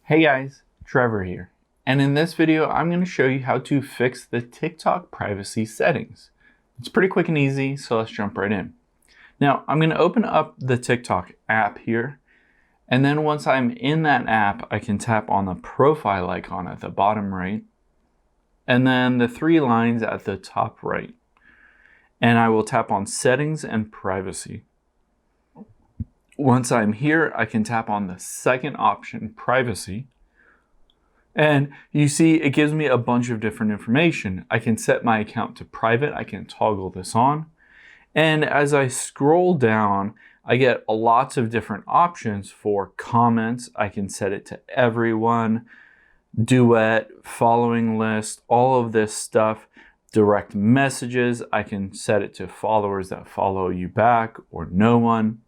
Hey guys, Trevor here. And in this video, I'm going to show you how to fix the TikTok privacy settings. It's pretty quick and easy, so let's jump right in. Now, I'm going to open up the TikTok app here. And then once I'm in that app, I can tap on the profile icon at the bottom right. And then the three lines at the top right. And I will tap on settings and privacy. Once I'm here, I can tap on the second option, privacy. And you see, it gives me a bunch of different information. I can set my account to private. I can toggle this on. And as I scroll down, I get lots of different options for comments. I can set it to everyone, duet, following list, all of this stuff. Direct messages, I can set it to followers that follow you back or no one.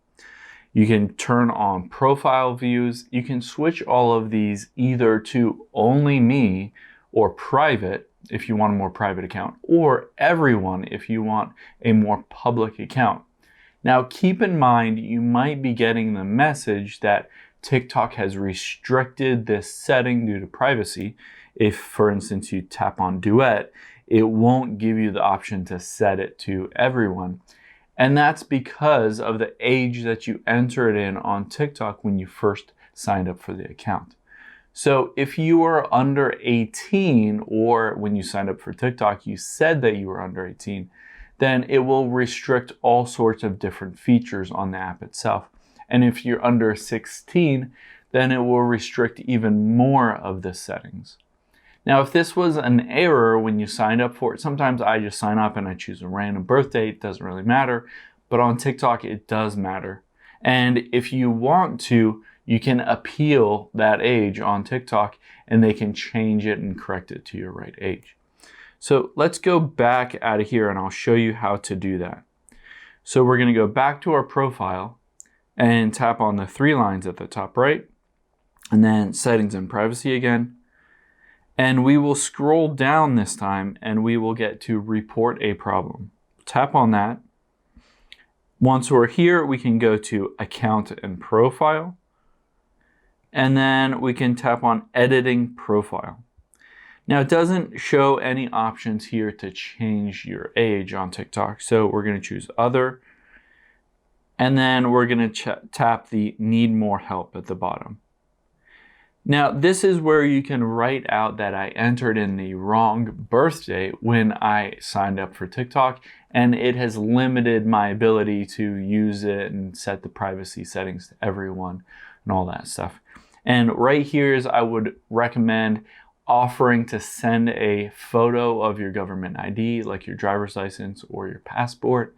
You can turn on profile views. You can switch all of these either to only me or private if you want a more private account, or everyone if you want a more public account. Now keep in mind, you might be getting the message that TikTok has restricted this setting due to privacy. If, for instance, you tap on duet, it won't give you the option to set it to everyone. And that's because of the age that you entered in on TikTok when you first signed up for the account. So if you are under 18, or when you signed up for TikTok, you said that you were under 18, then it will restrict all sorts of different features on the app itself. And if you're under 16, then it will restrict even more of the settings. Now, if this was an error when you signed up for it, sometimes I just sign up and I choose a random birth date. It doesn't really matter. But on TikTok, it does matter. And if you want to, you can appeal that age on TikTok and they can change it and correct it to your right age. So let's go back out of here and I'll show you how to do that. So we're going to go back to our profile and tap on the three lines at the top right, and then settings and privacy again. And we will scroll down this time and we will get to report a problem. Tap on that. Once we're here, we can go to account and profile. And then we can tap on editing profile. Now it doesn't show any options here to change your age on TikTok. So we're going to choose other. And then we're going to tap the need more help at the bottom. Now, this is where you can write out that I entered in the wrong birth date when I signed up for TikTok, and it has limited my ability to use it and set the privacy settings to everyone and all that stuff. And right here is I would recommend offering to send a photo of your government ID, like your driver's license or your passport.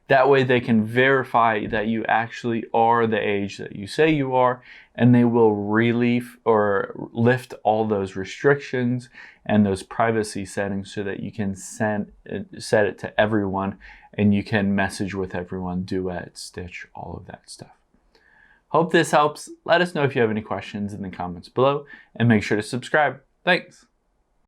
That way they can verify that you actually are the age that you say you are, and they will relieve or lift all those restrictions and those privacy settings so that you can set it to everyone and you can message with everyone, duet, stitch, all of that stuff. Hope this helps. Let us know if you have any questions in the comments below and make sure to subscribe. Thanks.